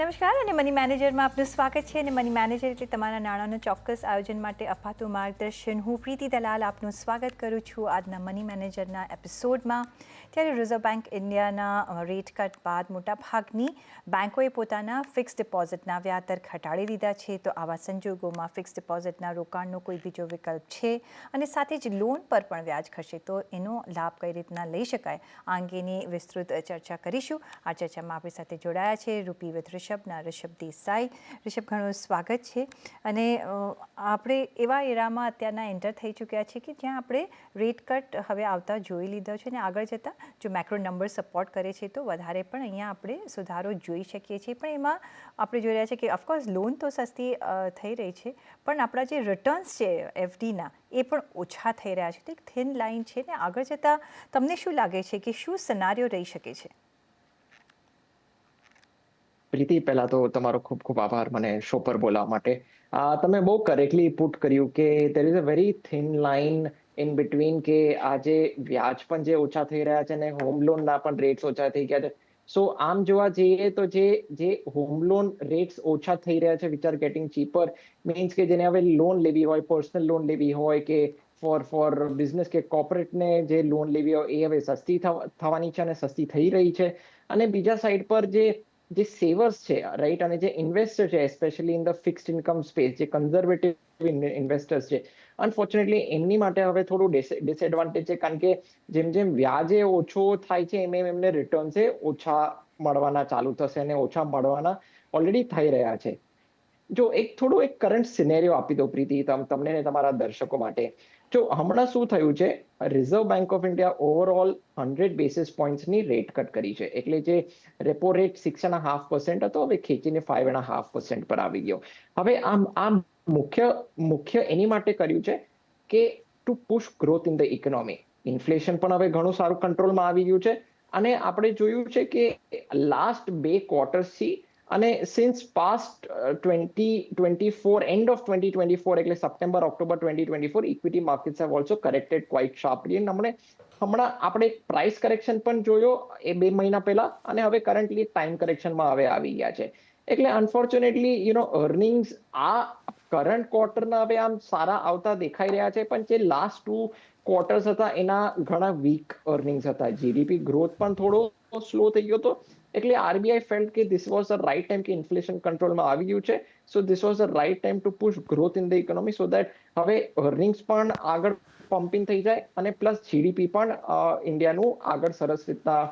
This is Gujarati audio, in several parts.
નમસ્કાર અને મની મેનેજરમાં આપનું સ્વાગત છે. અને મની મેનેજર એટલે તમારા નાણાંનું ચોક્કસ આયોજન માટે અપાતું માર્ગદર્શન. હું પ્રીતિ દલાલ આપનું સ્વાગત કરું છું આજના મની મેનેજરના એપિસોડમાં. ત્યારે રિઝર્વ બેંક ઇન્ડિયાના રેટ કટ બાદ મોટાભાગની બેંકોએ પોતાના ફિક્સ ડિપોઝિટના વ્યાજદર ઘટાડી દીધા છે. તો આવા સંજોગોમાં ફિક્સ ડિપોઝિટના રોકાણનો કોઈ બીજો વિકલ્પ છે અને સાથે જ લોન પર પણ વ્યાજ ખસે તો એનો લાભ કઈ રીતના લઈ શકાય આ અંગેની વિસ્તૃત ચર્ચા કરીશું. આ ચર્ચામાં આપણી સાથે જોડાયા છે રૂપી વિથ ઋષભના ઋષભ દેસાઈ. ઋષભ, ઘણું સ્વાગત છે. અને આપણે એવા એરામાં અત્યારના એન્ટર થઈ ચૂક્યા છે કે જ્યાં આપણે રેટ કટ હવે આવતા જોઈ લીધો છે અને આગળ જતાં જો મેક્રો નંબર સપોર્ટ કરે છે તો વધારે પણ અહીંયા આપણે સુધારો જોઈ શકીએ છીએ. પણ એમાં આપણે જોઈ રહ્યા છીએ કે ઓફકોર્સ લોન તો સસ્તી થઈ રહી છે, પણ આપણા જે રિટર્ન્સ છે એફડીના એ પણ ઓછા થઈ રહ્યા છે. તો એક થિન લાઇન છે ને આગળ જતાં તમને શું લાગે છે કે શું સિનારીઓ રહી શકે છે? પ્રીતિ, પહેલા તો તમારો ખૂબ ખૂબ આભાર મને શો પર બોલવા માટે. તમે બહુ કરેક્ટલી પુટ કર્યું કે there is a very thin line in between કે આજે વ્યાજ પણ જે ઓછા થઈ રહ્યા છે અને હોમ લોનના પણ રેટ્સ ઓછા થઈ ગયા છે. સો આમ જોવા જઈએ તો જે હોમ લોન રેટ્સ ઓછા થઈ રહ્યા છે which are getting cheaper means કે જેને હવે લોન લેવી હોય, પર્સનલ લોન લેવી હોય કે ફોર બિઝનેસ કે કોર્પોરેટને જે લોન લેવી હોય એ હવે સસ્તી થવાની છે અને સસ્તી થઈ રહી છે. અને બીજા સાઈડ પર જે સેવર્સ છે, રાઈટ, અને જે ઇન્વેસ્ટર છે specially in the fixed income space, જે કન્ઝર્વેટિવ ઇન્વેસ્ટર્સ છે, અનફોર્ચ્યુનેટલી એમની માટે હવે થોડું ડિસએડવાન્ટેજ છે. કારણ કે જેમ જેમ વ્યાજે ઓછો થાય છે એમ એમને રિટર્ન્સે ઓછા મળવાના ચાલુ થશે અને ઓછા મળવાના ઓલરેડી થઈ રહ્યા છે. જો થોડું એક કરંટ સિનેરિયો આપી દો પ્રીતિ, તમને ને તમારા દર્શકો માટે. જો હમણાં શું થયું છે, reserve bank of India overall 100 basis પોઈન્ટ્સની રેટ કટ કરી છે. એટલે જે રેપો રેટ 6.5% હતો, હવે ખેંચીને 5.5% પર આવી ગયો. હવે આમ મુખ્ય એની માટે કર્યું છે કે to push growth in the economy. Inflation પણ હવે ઘણું સારું કંટ્રોલમાં આવી ગયું છે. અને આપણે જોયું છે કે લાસ્ટ 2 ક્વાર્ટર્સથી અને સિન્સ પાસ્ટ 2024, એન્ડ ઓફ 2024 એટલે September October 2024, equity markets have also corrected quite sharply. હમણાં આપણે પ્રાઇસ કરેક્શન પણ જોયો એ 2 મહિના પહેલા, અને હવે કરન્ટલી ટાઈમ કરેક્શનમાં હવે આવી ગયા છે. એટલે અનફોર્ચ્યુનેટલી અર્નિંગ્સ આ કરંટ ક્વાર્ટરના હવે આમ સારા આવતા દેખાઈ રહ્યા છે, પણ જે લાસ્ટ 2 ક્વાર્ટર્સ હતા એના ઘણા વીક અર્નિંગ્સ હતા. જીડીપી ગ્રોથ પણ થોડો સ્લો થઈ ગયો હતો. એટલે આરબીઆઈ ફેલ્ટ કે this was a right time કે ઇન્ફ્લેશન કંટ્રોલમાં આવી ગયું છે. So this was a right time to push growth in the economy, so that હવે અર્નિંગ્સ પણ આગળ પમ્પિંગ થઈ જાય અને પ્લસ જીડીપી પણ ઇન્ડિયાનું આગળ સરસ રીતના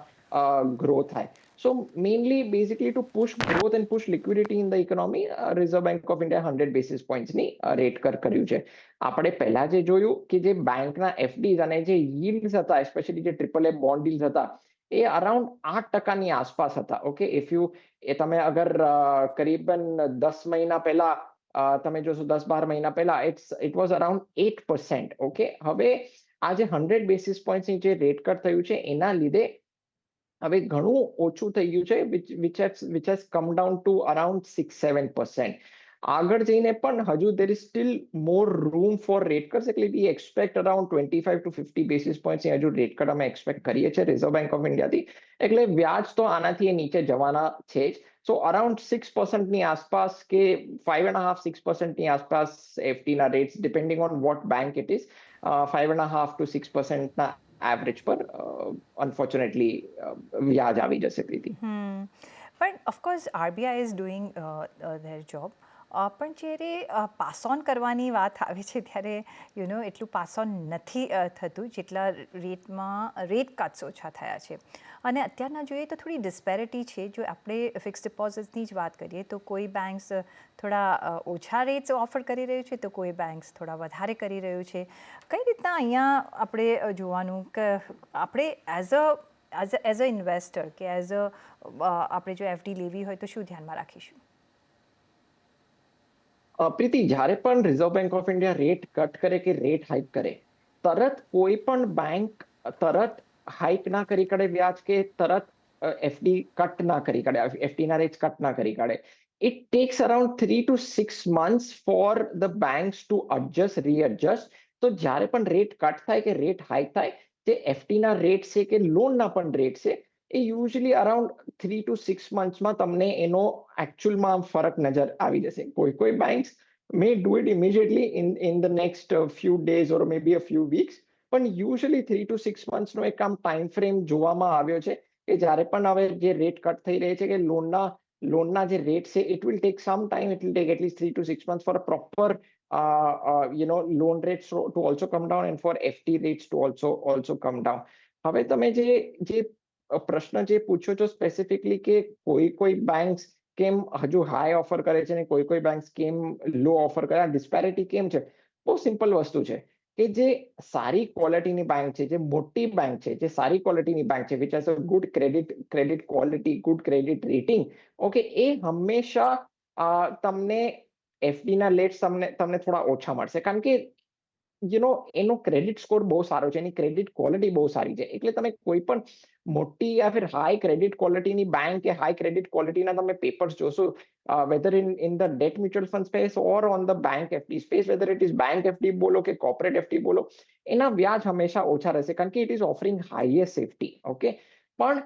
ગ્રો થાય. So mainly basically to push growth and push liquidity in the economy, reserve bank of India 100 basis પોઈન્ટ્સની રેટ કટ કર્યું છે. આપણે પહેલા જે જોયું કે જે બેંકના એફડીઝ અને જે yields હતા, સ્પેશિયલી જે AAA બોન્ડ ડીલ્સ હતા, એ અરાઉન્ડ 8%ની આસપાસ હતા. ઓકે, તમે અગર કરીબન 10 મહિના પહેલા તમે જોશો, 10-12 મહિના પહેલા ઇટ વોઝ અરાઉન્ડ 8%. ઓકે, હવે આ જે 100 બેસિસ પોઈન્ટની જે રેટ કટ થયું છે એના લીધે હવે ઘણું ઓછું થઈ ગયું છે, which has come down to around 6-7%. આગળ જઈને પણ હજુ there is still more room for rate cuts. એટલે we expect around 25 to 50 basis પોઈન્ટ્સની હજુ રેટ કટ અમે એક્સપેક્ટ કરીએ છીએ રિઝર્વ બેંક ઓફ ઇન્ડિયાથી. એટલે વ્યાજ તો આનાથી નીચે જવાના છે જ. સો અરાઉન્ડ 6%ની આસપાસ કે 5.5-6%ની આસપાસ એફડીના rates, depending on what bank it is, 5.5 to 6%ના એવરેજ પર અનફોર્ચ્યુનેટલી વ્યાજ આવી જશે પ્રીતિ. પણ of course RBI is doing their job. પણ જ્યારે પાસ ઓન કરવાની વાત આવે છે ત્યારે એટલું પાસ ઓન નથી થતું જેટલા રેટ કટ્સ ઓછા થયા છે. અને અત્યારના જોઈએ તો થોડી ડિસ્પેરિટી છે. જો આપણે ફિક્સ ડિપોઝિટની જ વાત કરીએ તો કોઈ બેંક્સ થોડા ઓછા રેટ્સ ઓફર કરી રહ્યું છે તો કોઈ બેંક્સ થોડા વધારે કરી રહ્યું છે. કઈ રીતના અહીંયા આપણે જોવાનું કે આપણે એઝ અ ઇન્વેસ્ટર કે આપણે જો એફડી લેવી હોય તો શું ધ્યાનમાં રાખીશું? પ્રીતિ, જ્યારે પણ reserve bank of India rate cut કરે કે રેટ હાઇક કરે, તરત કોઈ પણ બેંક તરત હાઇક ના કરી કાઢે વ્યાજ, કે તરત એફડી કટ ના કરી કાઢે, એફડીના રેટ કટ ના કરી કાઢે. It takes around 3 to 6 months for the banks to adjust, readjust. તો જ્યારે પણ રેટ કટ થાય કે રેટ હાઇક થાય, જે એફડીના રેટ છે કે લોનના પણ રેટ છે, એ યુઝ્યુઅલી અરાઉન્ડ 3 to 6 મંથ્સમાં તમને એનો એકચ્યુઅલમાં ફરક નજર આવી જશે. કોઈ banks may do it immediately in the next few days or maybe a few weeks, પણ યુઝ્યુઅલી 3 to 6 મંથ્સનો એક આમ ટાઈમ ફ્રેમ જોવામાં આવ્યો છે કે જ્યારે પણ હવે જે રેટ કટ થઈ રહી છે કે લોનના જે રેટ છે, it will take some time, it will take at least 3 to 6 months for a proper loan rates to also come down and for FD rates to also come down. હવે તમે જે પ્રશ્ન જે પૂછ્યો છો સ્પેસિફિકલી કે કોઈ બેંક્સ કેમ હજુ હાઈ ઓફર કરે છે ને કોઈ બેંક્સ કેમ લો ઓફર કરે, આ ડિસ્પેરિટી કેમ છે? બહુ સિમ્પલ વસ્તુ છે કે જે સારી ક્વોલિટીની બેંક છે, જે મોટી બેંક છે, જે સારી ક્વોલિટીની બેંક છે, which has a good credit quality, good credit rating, okay, એ હંમેશા તમને એફડીના રેટ્સ તમને થોડા ઓછા મળશે, કારણ કે એનો ક્રેડિટ સ્કોર બહુ સારો છે, એની ક્રેડિટ ક્વોલિટી બહુ સારી છે. એટલે તમે કોઈ પણ મોટી યા ફિર હાઈ ક્રેડિટ ક્વોલિટીની બેંક કે હાઈ ક્રેડિટ ક્વોલિટીના તમે પેપર્સ જોશો, whether in the debt mutual fund space or on the bank FD space, whether it is bank FD બોલો કે corporate FD બોલો, એના વ્યાજ હંમેશા ઓછા રહેશે, કારણ કે it is offering highest safety. Okay, પણ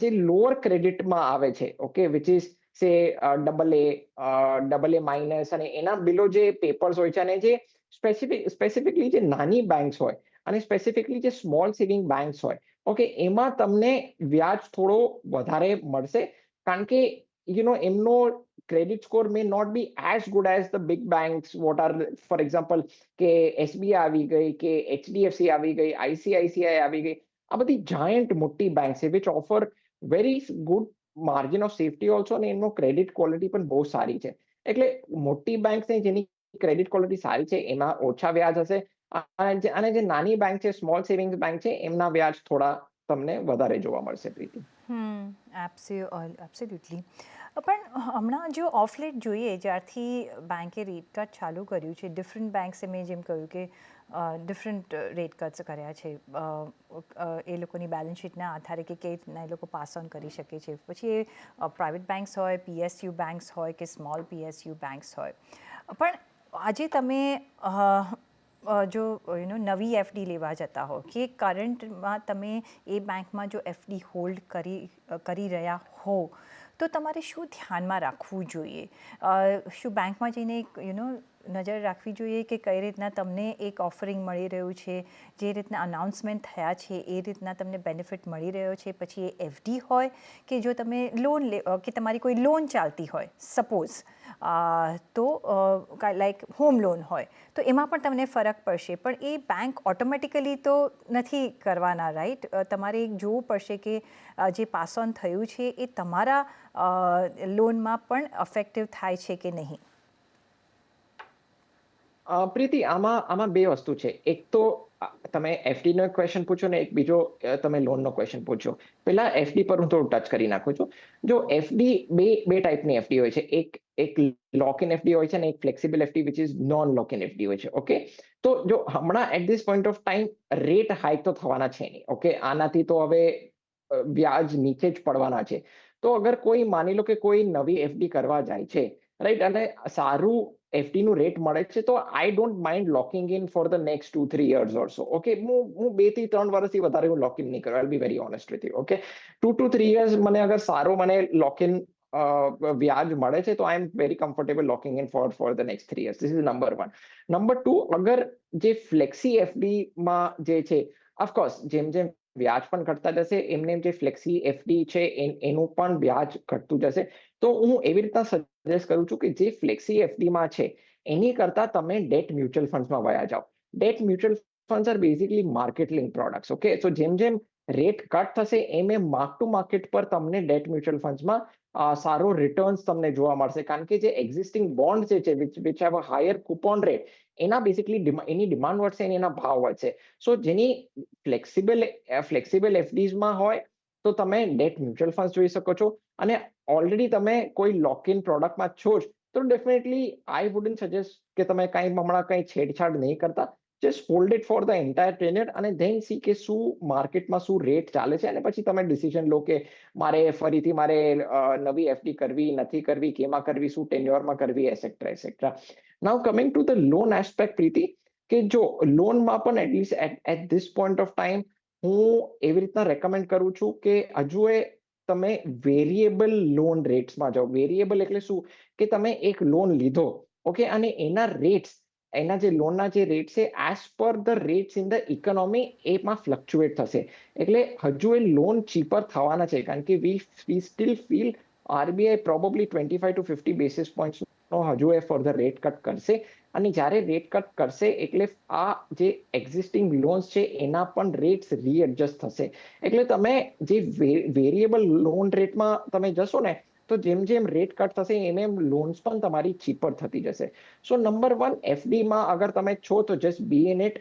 જે લોઅર ક્રેડિટમાં આવે છે, ઓકે, વિચ ઇઝ સે AA માઇનસ અને એના બિલો જે પેપર્સ હોય છે, અને જે સ્પેસિફિકલી જે નાની બેંક્સ હોય અને સ્પેસિફિકલી જે સ્મોલ સેવિંગ બેંક્સ હોય, ઓકે, એમાં તમને વ્યાજ થોડો વધારે મળશે, કારણ કે એમનો credit score may not be as good as the big banks what are, for example કે એસબીઆઈ આવી ગઈ, કે એચડીએફસી આવી ગઈ, આઈસીઆઈસીઆઈ આવી ગઈ, આ બધી જાયન્ટ મોટી બેંક છે which offer very good margin of safety also, અને એમનો ક્રેડિટ ક્વોલિટી પણ બહુ સારી છે. એટલે મોટી બેંક જેની ક્રેડિટ ક્વોલિટી સારી છે એમાં ઓછા વ્યાજ હશે, અને જે નાની બેંક છે, સ્મોલ સેવિંગ્સ બેંક છે, એમના વ્યાજ થોડા તમને વધારે જોવા મળશે, પ્રીતિ. એબ્સોલ્યુટલી. પણ હમણાં જો ઓફલેટ જોઈએ, જ્યારથી બેંકે રેટ કટ ચાલુ કર્યું છે, ડિફરન્ટ બેંક્સે મેં જેમ કહ્યું કે ડિફરન્ટ રેટ કટ્સ કર્યા છે, એ લોકોની બેલેન્સ શીટના આધારે કે કઈ રીતના એ લોકો પાસ ઓન કરી શકે છે. પછી એ પ્રાઇવેટ બેંક્સ હોય, પીએસયુ બેંક્સ હોય કે સ્મોલ પીએસયુ બેંક્સ હોય, પણ આજે તમે જો નવી એફડી લેવા જતા હો કે કરંટમાં તમે એ બેંકમાં જો એફડી હોલ્ડ કરી રહ્યા હો, તો તમારે શું ધ્યાનમાં રાખવું જોઈએ? શું બેંકમાં જઈને નજર રાખવી જોઈએ કે કઈ રીતના તમને એક ઓફરિંગ મળી રહ્યું છે, જે રીતના અનાઉન્સમેન્ટ થયા છે એ રીતના તમને બેનિફિટ મળી રહ્યો છે? પછી એ એફડી હોય કે જો તમે લોન કે તમારી કોઈ લોન ચાલતી હોય, સપોઝ તો લાઈક હોમ લોન હોય, તો એમાં પણ તમને ફરક પડશે, પણ એ બેંક ઓટોમેટિકલી તો નથી કરવાના, રાઈટ? તમારે જોવું પડશે કે જે પાસ ઓન થયું છે એ તમારા લોનમાં પણ અફેક્ટિવ થાય છે કે નહીં. પ્રીતિ, આમાં બે વસ્તુ છે. એક તો તમે એફડી નો ક્વેશ્ચન પૂછો ને એક બીજો તમે લોનનો ક્વેશ્ચન પૂછો. પહેલા એફડી પર હું થોડું ટચ કરી નાખું છું. જો એફડી બે ટાઈપની એફડી હોય છે, એક લોક ઇન એફડી હોય છે અને એક flexible FD which is non lock in FD હોય છે. ઓકે, તો જો હમણાં at this point of time rate hike તો થવાના છે નહીં. ઓકે, આનાથી તો હવે વ્યાજ નીચે જ પડવાના છે. તો અગર કોઈ માની લો કે કોઈ નવી એફડી કરવા જાય છે, રાઈટ, અને સારું એફડી નું રેટ મળે છે, તો I don't mind locking in for the next 2-3 years also. Okay, હું 2 થી 3 વર્ષથી વધારે હું લોક ઇન નહીં કરું. I be very honest with you. Okay, 2 to 3 years મને અગર સારો લોક ઇન વ્યાજ મળે છે, તો I am very comfortable locking in for the next 3 years. This is number 1. Number 2, અગર જે ફ્લેક્સી એફડીમાં જે છે, ઓફકોર્સ જેમ વ્યાજ પણ ઘટતા જશે, એમને જે ફ્લેક્સી એફડી છે એનું પણ વ્યાજ ઘટતું જશે. તો હું એવી રીતના સજેસ્ટ કરું છું કે જે ફ્લેક્સી એફડીમાં છે એની કરતા તમે ડેટ મ્યુચ્યુઅલ ફંડ્સમાં વયા જાઓ. Debt mutual funds are basically market link products. Okay, so જેમ રેટ કટ થશે એમ માર્ક ટુ માર્કેટ પર તમને ડેટ મ્યુચ્યુઅલ ફંડ્સમાં સારો રિટર્ન્સ તમને જોવા મળશે, કારણ કે જે એક્ઝિસ્ટિંગ બોન્ડ છે which have a higher coupon rate, એના બેઝિકલી એની ડિમાન્ડ વધશે અને એના ભાવ વધશે. સો જેની ફ્લેક્સિબલ એફડીઝમાં હોય તો તમે ડેટ મ્યુચ્યુઅલ ફંડ જોઈ શકો છો, અને ઓલરેડી તમે કોઈ લોક ઇન પ્રોડક્ટમાં છો જ, તો ડેફિનેટલી આઈ વુડન્ટ સજેસ્ટ કે તમે હમણાં કંઈ છેડછાડ નહીં કરતા. Just hold it for the entire period અને ધેન સી કે શું માર્કેટમાં શું રેટ ચાલે છે, અને પછી તમે ડિસિઝન લો કે ફરીથી મારે નવી એફડી કરવી, નથી કરવી, કેમાં કરવી, શું ટેન્યોરમાં કરવી, etcetera etcetera. Now coming to the loan aspect, Preeti, કે જો લોનમાં પણ at least at this point of time હું એવી રીતના રેકમેન્ડ કરું છું કે હજુ એ તમે વેરિયેબલ લોન રેટ્સમાં જાઓ. વેરિયેબલ એટલે શું? કે તમે એક લોન લીધો, ઓકે? અને એના જે લોનના જે રેટ છે as per the rates in the economy એમાં ફ્લક્ચ્યુએટ થશે. એટલે હજુ એ લોન ચીપર થવાના છે કારણ કે we still feel RBI probably 25 to 50 basis પોઈન્ટ્સનો હજુ એ ફર્ધર રેટ કટ કરશે. અને જ્યારે રેટ કટ કરશે એટલે આ જે એક્ઝિસ્ટિંગ લોન્સ છે એના પણ રેટ્સ રીએડજસ્ટ થશે. એટલે તમે જે વેરિયેબલ લોન રેટમાં તમે જશો ને તો જેમ જેમ રેટ કટ થશે એમ એમ લોન્સ પણ તમારી ચીપર થતી જશે. સો નંબર 1 એફડીમાં અગર તમે છો તો જસ્ટ બી ઇન ઇટ.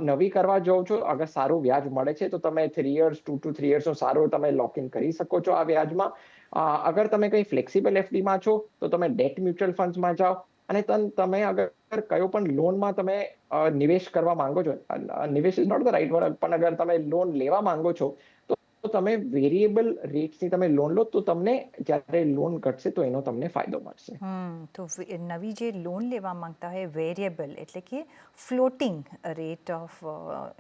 નવી કરવા જાઓ છો, અગર સારું વ્યાજ મળે છે તો તમે 3 યર્સ 2 to 3 યર્સનો સારો તમે લોક ઇન કરી શકો છો આ વ્યાજમાં. અગર તમે કંઈ ફ્લેક્સિબલ એફડીમાં છો તો તમે ડેટ મ્યુચ્યુઅલ ફંડ્સમાં જાઓ. અને તમે અગર કયો પણ લોનમાં તમે નિવેશ કરવા માંગો છો, નિવેશ is not the right word, પણ અગર તમે લોન લેવા માંગો છો તો તમે વેરિયેબલ રેટ્સની તમે લોન લો તો તમને જ્યારે લોન ઘટશે તો એનો તમને ફાયદો મળશે. તો નવી જે લોન લેવા માંગતા હોય વેરિયેબલ એટલે કે ફ્લોટિંગ રેટ ઓફ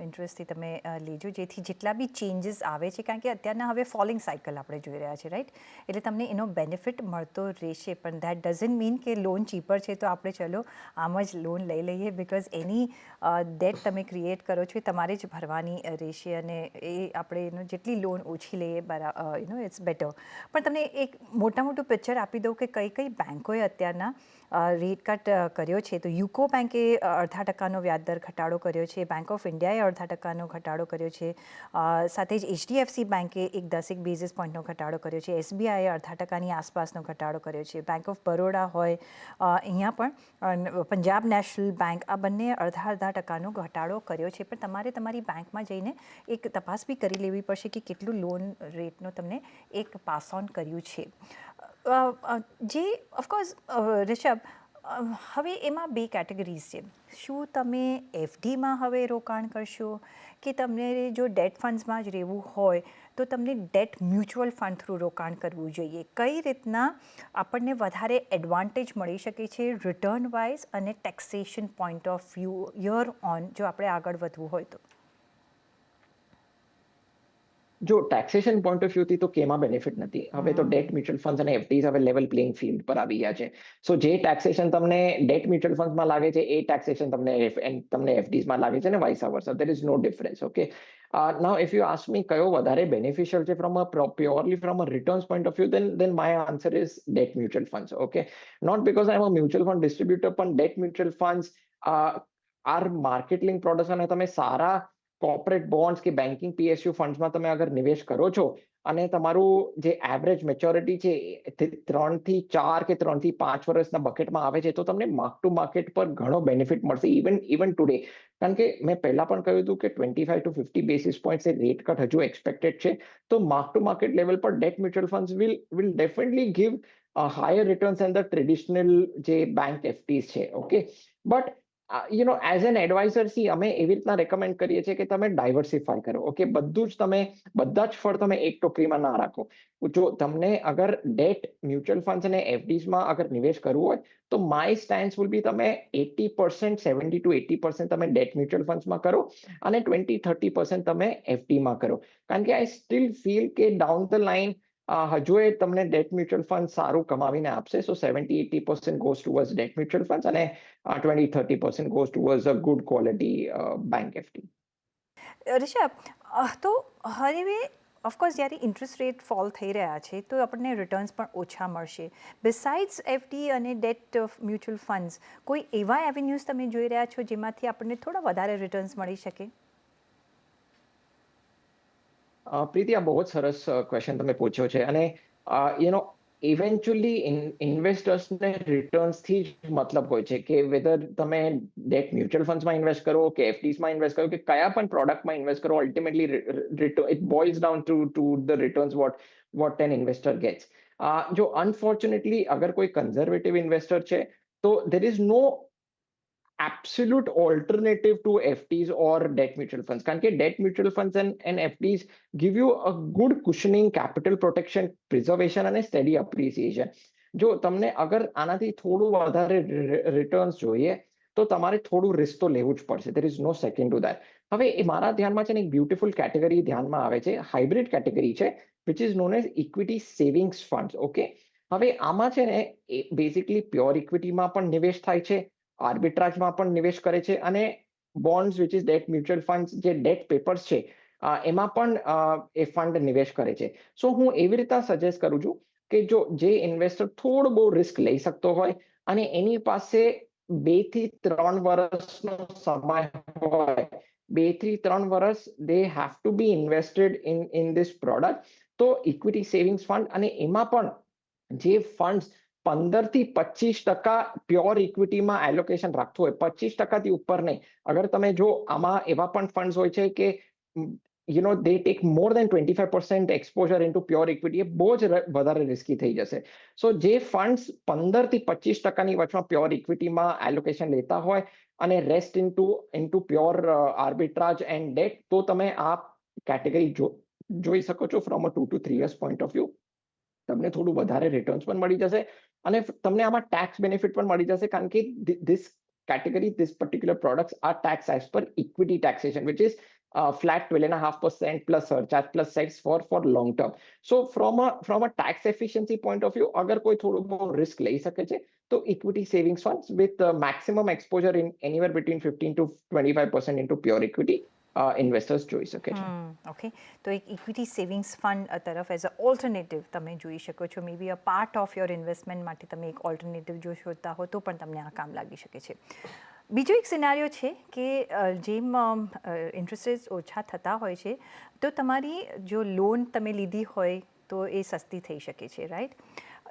ઇન્ટરેસ્ટથી તમે લેજો, જેથી જેટલા બી ચેન્જીસ આવે છે, કારણ કે અત્યારના હવે ફોલિંગ સાયકલ આપણે જોઈ રહ્યા છે, રાઈટ? એટલે તમને એનો બેનિફિટ મળતો રહેશે, પણ દેટ ડઝન્ટ મીન કે લોન ચીપર છે તો આપણે ચલો આમ જ લોન લઈ લઈએ, બિકોઝ એની ડેટ તમે ક્રિએટ કરો છો એ તમારે જ ભરવાની રહેશે, અને એ આપણે એનો જેટલી લોન ઓછી લઈએ ઇટ્સ બેટર. પણ તમને એક મોટું પિક્ચર આપી દઉં કે કઈ બેન્કોએ અત્યારના રેટ કટ કર્યો છે. તો યુકો બેન્કે 0.5% વ્યાજદર ઘટાડો કર્યો છે, બેંક ઓફ ઇન્ડિયાએ 0.5% ઘટાડો કર્યો છે, સાથે જ એચડીએફસી બેન્કે 10 બેઝિસ પોઈન્ટનો ઘટાડો કર્યો છે, એસબીઆઈએ 0.5%ની આસપાસનો ઘટાડો કર્યો છે, બેંક ઓફ બરોડા હોય, અહીંયા પણ પંજાબ નેશનલ બેંક, આ બંને 0.5% ઘટાડો કર્યો છે. પણ તમારે તમારી બેંકમાં જઈને એક તપાસ બી કરી લેવી પડશે કે કેટલું લોન રેટનો તમને એક પાસ ઓન કર્યું છે. જે ઓફકોર્સ રિષભ, હવે એમાં બે કેટેગરીઝ છે. શું તમે એફડીમાં હવે રોકાણ કરશો કે તમને જો ડેટ ફંડ્સમાં જ રહેવું હોય તો તમને ડેટ મ્યુચ્યુઅલ ફંડ થ્રુ રોકાણ કરવું જોઈએ? કઈ રીતના આપણને વધારે એડવાન્ટેજ મળી શકે છે રિટર્ન વાઇઝ અને taxation point of view year on, જો આપણે આગળ વધવું હોય તો? જો ટેક્સેશન પોઈન્ટ ઓફ વ્યૂથી તો કેમાં બેનિફિટ નથી. હવે તો ડેટ મ્યુચ્યુઅલ ફંડ્સ અને એફડીઝ હવે લેવલ પ્લેઇંગ ફિલ્ડ પર આવી ગયા છે. સો જે ટેક્સેશન તમને ડેટ મ્યુચ્યુઅલ ફંડ્સમાં લાગે છે એ ટેક્સેશન તમને એફડીઝમાં લાગે છે, ને vice versa. There is no difference. Okay, now if you ask me કયો વધારે બેનિફિશિયલ છે purely from a returns point of view, then my answer is debt mutual funds. Okay, not because I'm a mutual fund distributor, પણ debt mutual funds are market link products, અને તમે સારા કોર્પોરેટ બોન્ડ્સ કે બેન્કિંગ પીએસયુ ફંડ્સમાં તમે અગર નિવેશ કરો છો અને તમારું જે એવરેજ મેચ્યોરિટી છે 3 થી 4 કે 3 થી 5 વર્ષના બકેટમાં આવે છે તો તમને માર્ક ટુ માર્કેટ પર ઘણો બેનિફિટ મળશે ઇવન ટુડે. કારણ કે મેં પહેલા પણ કહ્યું હતું કે 25 to 50 basis points rate cut હજુ એક્સપેક્ટેડ છે. તો માર્ક ટુ માર્કેટ લેવલ પર date mutual funds will definitely give higher returns and the traditional જે બેંક એફડીઝ છે. Okay, but as an adviser અમે એવી રીતના રેકમેન્ડ કરીએ છીએ કે તમે ડાયવર્સિફાય કરો. ઓકે, બધા જ ફળ તમે એક ટોકરીમાં ના રાખો. જો તમને અગર ડેટ મ્યુચ્યુઅલ ફંડ્સ અને એફડીઝમાં અગર નિવેશ કરવું હોય તો માય સ્ટેન્સ વિલ બી તમે 80%, 70 to 80% તમે ડેટ મ્યુચ્યુઅલ ફંડ્સમાં કરો અને 20-30% તમે એફડીમાં કરો. કારણ કે આઈ સ્ટીલ ફીલ કે ડાઉન ધ લાઇન હજુ એ તમને ડેટ મ્યુચ્યુઅલ ફંડ સારું કમાવીને આપશે. સો 70-80% goes towards date mutual funds અને 20-30% goes towards a good quality bank FD. Rishabh, તો હવે ઓફકોર્સ જ્યારે ઇન્ટરેસ્ટ રેટ ફોલ થઈ રહ્યા છે તો આપણને રિટર્ન્સ પણ ઓછા મળશે. બિસાઇડ્સ એફડી અને ડેટ મ્યુચ્યુઅલ ફંડ્સ, કોઈ એવા એવેન્યુઝ તમે જોઈ રહ્યા છો જેમાંથી આપણને થોડા વધારે રિટર્ન્સ મળી શકે? પ્રીતિ, આ બહુ જ સરસ ક્વેશ્ચન તમે પૂછ્યો છે. અને ઇવેન્ચ્યુઅલી ઇન્વેસ્ટર્સને રિટર્ન્સથી જ મતલબ હોય છે કે વેધર તમે ડેટ મ્યુચ્યુઅલ ફંડ્સમાં ઇન્વેસ્ટ કરો કે એફડીઝમાં ઇન્વેસ્ટ કરો કે કયા પણ પ્રોડક્ટમાં ઇન્વેસ્ટ કરો, ultimately it boils down to the returns what an investor gets. જો અનફોર્ચ્યુનેટલી અગર કોઈ કન્ઝર્વેટિવ ઇન્વેસ્ટર છે તો there is no absolute alternative to FDs or debt mutual funds. કારણ કે debt mutual funds and FDs give you a good cushioning, capital protection, preservation અને steady appreciation. જો તમને અગર આનાથી થોડું વધારે રિટર્ન્સ જોઈએ તો તમારે થોડું રિસ્ક તો લેવું જ પડશે. There is no second to that. હવે એ મારા ધ્યાનમાં છે ને એક બ્યુટીફુલ કેટેગરી ધ્યાનમાં આવે છે, હાઇબ્રિડ કેટેગરી છે, which is known as equity savings fund. Okay, હવે આમાં છે ને એ બેઝિકલી પ્યોર ઇક્વિટીમાં પણ નિવેશ થાય છે, આર્બિટ્રાજમાં પણ નિવેશ કરે છે, અને bonds which is date mutual fund, જે ડેટ પેપર્સ છે એમાં પણ એ ફંડ નિવેશ કરે છે. સો હું એવી રીતે સજેસ્ટ કરું છું કે જો જે ઇન્વેસ્ટર થોડો બહુ રિસ્ક લઈ શકતો હોય અને એની પાસે 2 થી 3 વર્ષનો સમય હોય, 2 થી 3 વર્ષ they have to be invested in this product, તો ઇક્વિટી સેવિંગ્સ ફંડ, અને એમાં પણ જે ફંડ 15 થી 25% પ્યોર ઇક્વિટીમાં એલોકેશન રાખતું હોય, 25%થી ઉપર નહીં. અગર તમે જો આમાં એવા પણ ફંડ્સ હોય છે કે they take more than 25% exposure into pure equity, એ બહુ જ વધારે રિસ્કી થઈ જશે. સો જે ફંડ્સ 15 થી 25%ની વચમાં પ્યોર ઇક્વિટીમાં એલોકેશન લેતા હોય અને rest into pure arbitrage and debt, તો તમે આ કેટેગરી જોઈ શકો છો from a 2 to 3 years point of view. તમને થોડું વધારે રિટર્ન્સ પણ મળી જશે અને તમને આમાં ટેક્સ બેનિફિટ પણ મળી જશે, કારણ કે this category, this particular products are taxed as per equity taxation, which is flat 12.5% plus surcharge plus tax for long term. So from a tax efficiency point of view, अगर कोई थोड़ा बहुत risk ले सके छे, तो equity savings funds with maximum exposure in anywhere between 15 to 25% into pure equity investors જોઈ શકે છે. ઓકે, તો એક ઇક્વિટી સેવિંગ્સ ફંડ તરફ એઝ અ ઓલ્ટરનેટિવ તમે જોઈ શકો છો. May be a part of your investment માટે તમે એક ઓલ્ટરનેટિવ જો શોધતા હો તો પણ તમને આ કામ લાગી શકે છે. બીજો એક સિનારીઓ છે કે જેમ ઇન્ટરેસ્ટ રેટ્સ ઓછા થતા હોય છે તો તમારી જો લોન તમે લીધી હોય તો એ સસ્તી થઈ શકે છે, રાઈટ?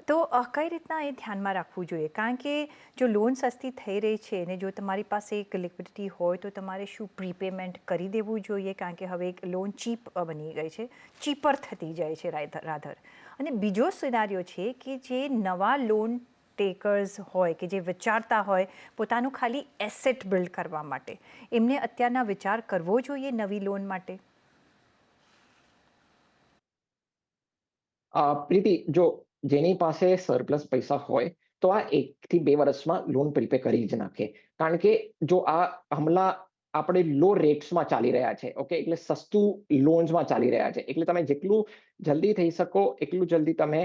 તો કઈ રીતના એ ધ્યાનમાં રાખવું જોઈએ? કારણ કે જો લોન સસ્તી થઈ રહી છે અને જો તમારી પાસે એક લિક્વિડિટી હોય તો તમારે શું પ્રીપેમેન્ટ કરી દેવું જોઈએ? કારણ કે હવે એક લોન ચીપ બની ગઈ છે, ચીપર થતી જાય છે રાધર. અને બીજો સિનારીઓ છે કે જે નવા લોન ટેકર્સ હોય કે જે વિચારતા હોય પોતાનું ખાલી એસેટ બિલ્ડ કરવા માટે, એમને અત્યારના વિચાર કરવો જોઈએ નવી લોન માટે? પ્રીતિ, જો જેની પાસે સરપ્લસ પૈસા હોય તો આ 1 થી 2 વર્ષમાં લોન પ્રીપે કરી જ નાખે. કારણ કે જો આ હમણાં આપણે લો રેટ્સમાં ચાલી રહ્યા છે, ઓકે, એટલે સસ્તું લોન્સમાં ચાલી રહ્યા છે, એટલે તમે જેટલું જલ્દી થઈ શકો એટલું જલ્દી તમે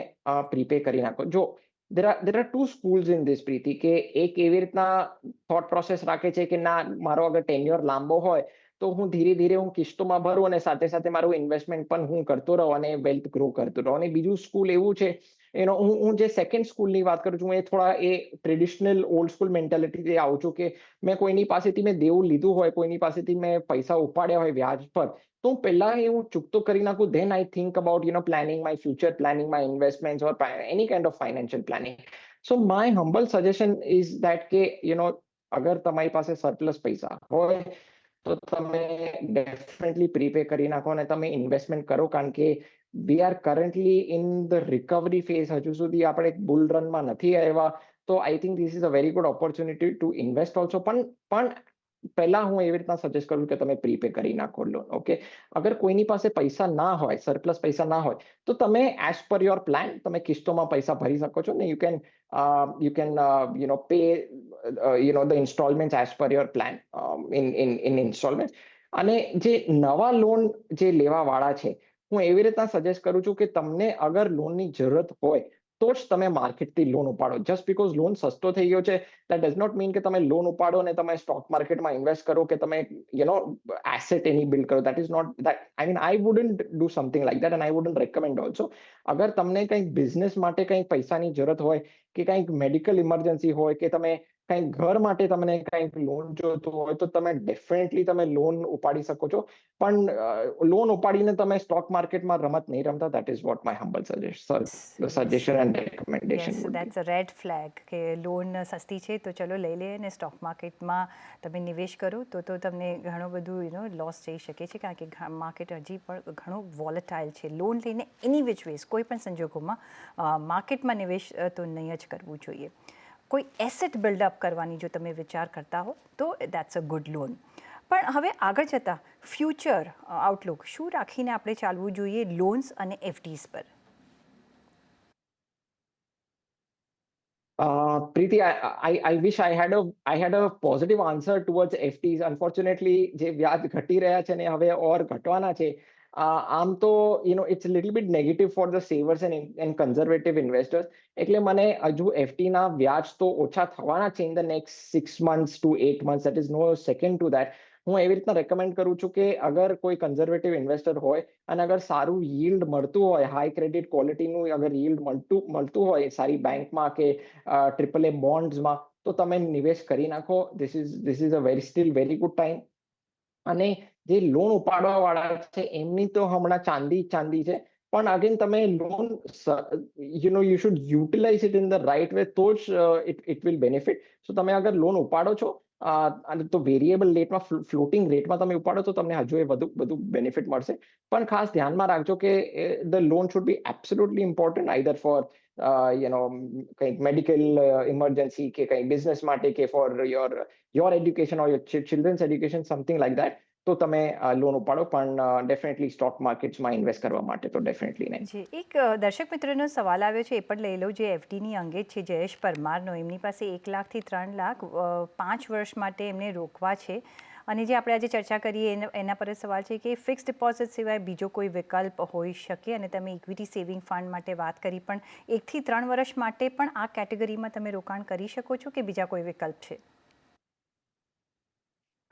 પ્રીપે કરી નાખો. જો there are two schools in this, પ્રીતિ, કે એક એવી રીતના થોટ પ્રોસેસ રાખે છે કે ના, મારો અગર ટેન્યોર લાંબો હોય તો હું ધીરે ધીરે હું કિસ્તોમાં ભરું અને સાથે સાથે મારું ઇન્વેસ્ટમેન્ટ પણ હું કરતો રહું અને વેલ્થ ગ્રો કરતો રહું. અને બીજું સ્કૂલ એવું છે, હું જે સેકન્ડ સ્કૂલની વાત કરું છું, એ થોડા એ ટ્રેડિશનલ ઓલ્ડ સ્કૂલ મેન્ટાલિટીથી આવું છું કે મેં કોઈની પાસેથી મેં દેવું લીધું હોય, કોઈની પાસેથી મેં પૈસા ઉપાડ્યા હોય વ્યાજ પર, તો હું પહેલા હું ચૂકતો કરી નાખું, than I think about planning my future, planning my investment or any kind of financial planning. So my humble suggestion is that કે અગર તમારી પાસે સરપ્લસ પૈસા હોય તો તમે ડેફિનેટલી પ્રીપે કરી નાખો અને તમે ઇન્વેસ્ટમેન્ટ કરો, કારણ કે we are currently in the recovery phase. હજુ સુધી આપણે બુલ રનમાં નથી આવ્યા, તો I think this is a very good opportunity two invest also. પણ પહેલા હું એવી રીતના સજેસ્ટ કરું કે તમે પ્રીપે કરી નાખો લોન. ઓકે, અગર કોઈની પાસે પૈસા ના હોય, સરપ્લસ પૈસા ના હોય, તો તમે એઝ પર યોર પ્લાન તમે કિસ્તોમાં પૈસા ભરી શકો છો ને you can pay the installments as per your plan in installments. અને જે નવા લોન જે લેવા વાળા છે, હું એવી રીતના સજેસ્ટ કરું છું કે તમને અગર લોનની જરૂરત હોય તો જ તમે માર્કેટથી લોન ઉપાડો. જસ્ટ બીકોઝ લોન સસ્તો થઈ ગયો છે દેટ ડઝ નોટ મીન કે તમે લોન ઉપાડો અને તમે સ્ટોક માર્કેટમાં ઇન્વેસ્ટ કરો કે તમે એસેટ એની બિલ્ડ કરો. That is not that, I mean, I wouldn't do something like that and I wouldn't recommend also. અગર તમને કંઈક બિઝનેસ માટે કંઈક પૈસાની જરૂરત હોય કે કંઈક મેડિકલ ઇમરજન્સી હોય કે તમે કંઈક ઘર માટે તમને કંઈક લોન જોતું હોય તો તમે ડેફિનેટલી તમે લોન ઉપાડી શકો છો. પણ લોન ઉપાડીને તમે સ્ટોક માર્કેટમાં રમત નહીં રમતા. That is what my humble suggestion and recommendation yes, would be. That's a red flag કે લોન સસ્તી છે તો ચલો લઈ લઈએ અને સ્ટોક માર્કેટમાં તમે નિવેશ કરો તો તમને ઘણું બધું લોસ જઈ શકે છે, કારણ કે માર્કેટ હજી પણ ઘણું વોલેટાઇલ છે. લોન લઈને એની વિચ વેઝ કોઈ પણ સંજોગોમાં માર્કેટમાં નિવેશ તો નહીં જ કરવું જોઈએ. કોઈ એસેટ બિલ્ડઅપ કરવાની જો તમે વિચાર કરતા હો તો દેટ્સ અ ગુડ લોન. પણ હવે આગળ જતાં ફ્યુચર આઉટલુક શું રાખીને આપણે ચાલવું જોઈએ લોન્સ અને એફડીઝ પર? Preeti, I wish I had a positive answer towards FTs. Unfortunately, જે વ્યાજ ઘટી રહ્યા છે ને હવે ઓર ઘટવાના છે. આમ તો it's a little bit negative for the savers and conservative investors. એટલે મને હજુ FT ના વ્યાજ તો ઓછા થવાના છે in the next 6 months to 8 months. That is no second to that. હું એવી રીતના રેકમેન્ડ કરું છું કે અગર કોઈ કન્ઝર્વેટિવ ઇન્વેસ્ટર હોય અને અગર સારું yield મળતું હોય, હાઈ ક્રેડિટ ક્વોલિટીનું અગર yield મળતું હોય સારી બેંકમાં કે ટ્રિપલ એ બોન્ડ્સમાં, તો તમે નિવેશ કરી નાખો. This is a steel very good time. અને જે લોન ઉપાડવા વાળા છે એમની તો હમણાં ચાંદી છે. પણ અગેન તમે loan you should utilise it in the right way, તો જ ઇટ વિલ બેનિફિટ. સો તમે અગર લોન ઉપાડો છો અને તો વેરિયેબલ રેટમાં, ફ્લોટિંગ રેટમાં તમે ઉપાડો તો તમને હજુ એ બધું બેનિફિટ મળશે. પણ ખાસ ધ્યાનમાં રાખજો કે the loan should be absolutely important either for કંઈક મેડિકલ ઇમરજન્સી કે કંઈ બિઝનેસ માટે કે for your education or your children's education, something like that. તો તમે લોન ઉપાડો, પણ ડેફિનેટલી સ્ટોક માર્કેટ્સમાં ઇન્વેસ્ટ કરવા માટે તો ડેફિનેટલી નહીં. જી, એક દર્શક મિત્રનો સવાલ આવ્યો છે, એ પણ લઈ લઉં, જે એફડીની અંગે છે, જયેશ પરમારનો. એમની પાસે 1 લાખથી 3 લાખ 5 વર્ષ માટે એમને રોકવા છે. અને જે આપણે આજે ચર્ચા કરીએ એના પર જ સવાલ છે કે ફિક્સ ડિપોઝિટ સિવાય બીજો કોઈ વિકલ્પ હોઈ શકે. અને તમે ઇક્વિટી સેવિંગ ફંડ માટે વાત કરી, પણ 1 થી 3 વર્ષ માટે પણ આ કેટેગરીમાં તમે રોકાણ કરી શકો છો કે બીજા કોઈ વિકલ્પ છે?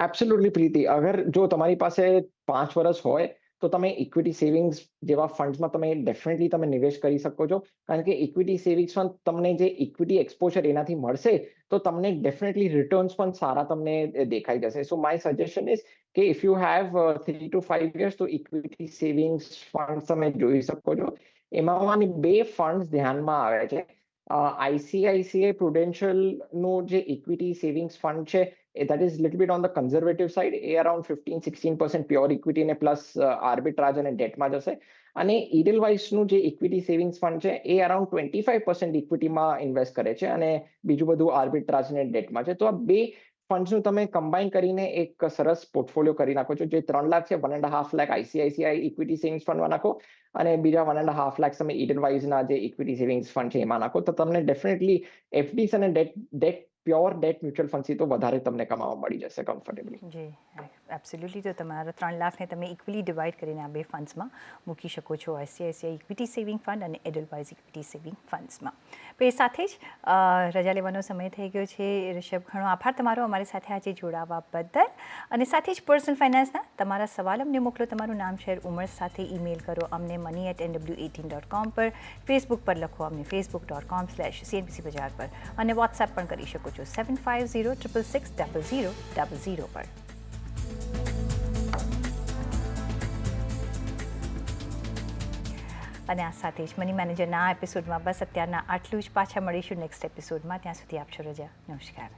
એબ્સોલ્યુટલી પ્રીતિ, અગર જો તમારી પાસે 5 વર્ષ હોય તો તમે ઇક્વિટી સેવિંગ્સ જેવા ફંડ્સમાં તમે ડેફિનેટલી તમે નિવેશ કરી શકો છો. કારણ કે ઇક્વિટી સેવિંગ્સમાં તમને જે ઇક્વિટી એક્સપોઝર એનાથી મળશે તો તમને ડેફિનેટલી રિટર્ન્સ પણ સારા તમને દેખાઈ જશે. સો માય સજેશન ઇઝ કે if you have 3 to 5 years તો ઇક્વિટી સેવિંગ્સ ફંડ તમે જોઈ શકો છો. એમાં 2 ફંડ્સ ધ્યાનમાં આવે છે. ICICI Prudential નું જે ઇક્વિટી સેવિંગ્સ ફંડ છે, that is little bit on the conservative side. A around 15-16% pure equity ને પ્લસ આર્બિટ્રાજ અને ડેટમાં જશે. અને Edelweiss નું જે ઇક્વિટી સેવિંગ્સ ફંડ છે એ અરાઉન્ડ 25% ઇક્વિટીમાં ઇન્વેસ્ટ કરે છે અને બીજું બધું આર્બિટ્રાજ અને ડેટમાં છે. તો આ 2 ફંડ્સનું તમે કમ્બાઈન કરીને એક સરસ પોર્ટફોલિયો કરી નાખો છો. જે 3 લાખ છે, 1.5 લાખ ICICI ઇક્વિટી સેવિંગ્સ ફંડમાં નાખો અને બીજા 1.5 લાખ તમે Edelweissના જે ઇક્વિટી સેવિંગ્સ ફંડ છે એમાં નાખો. તો તમને ડેફિનેટલી એફડીસ અને ડેટ પ્યોર ડેટ મ્યુચ્યુઅલ ફંડથી તો વધારે તમને કમાવા મળી જશે કમ્ફર્ટેબલી. જી, એબ્સોલ્યુટલી. તો તમારા 3 લાખને તમે ઇક્વલી ડિવાઈડ કરીને આ 2 ફંડ્સમાં મૂકી શકો છો, ICICI ઇક્વિટી સેવિંગ ફંડ અને એડલવાઇઝ ઇક્વિટી સેવિંગ ફંડ્સમાં. તો એ સાથે જ રજા લેવાનો સમય થઈ ગયો છે. ઋષભ, ઘણો આભાર તમારો અમારી સાથે આજે જોડાવા બદલ. અને સાથે જ પર્સનલ ફાઇનાન્સના તમારા સવાલ અમને મોકલો. તમારું નામ, શહેર, ઉંમર સાથે ઈમેલ કરો અમને money@nw18.com પર. ફેસબુક પર લખો અમને facebook.com/CNBC બજાર પર. અને વોટ્સએપ પણ કરી શકો છો 7506660000 પર. અને આ સાથે જ મની મેનેજરના આ એપિસોડમાં બસ અત્યારના આટલું જ. પાછા મળીશું નેક્સ્ટ એપિસોડમાં. ત્યાં સુધી આપશો રજા. નમસ્કાર.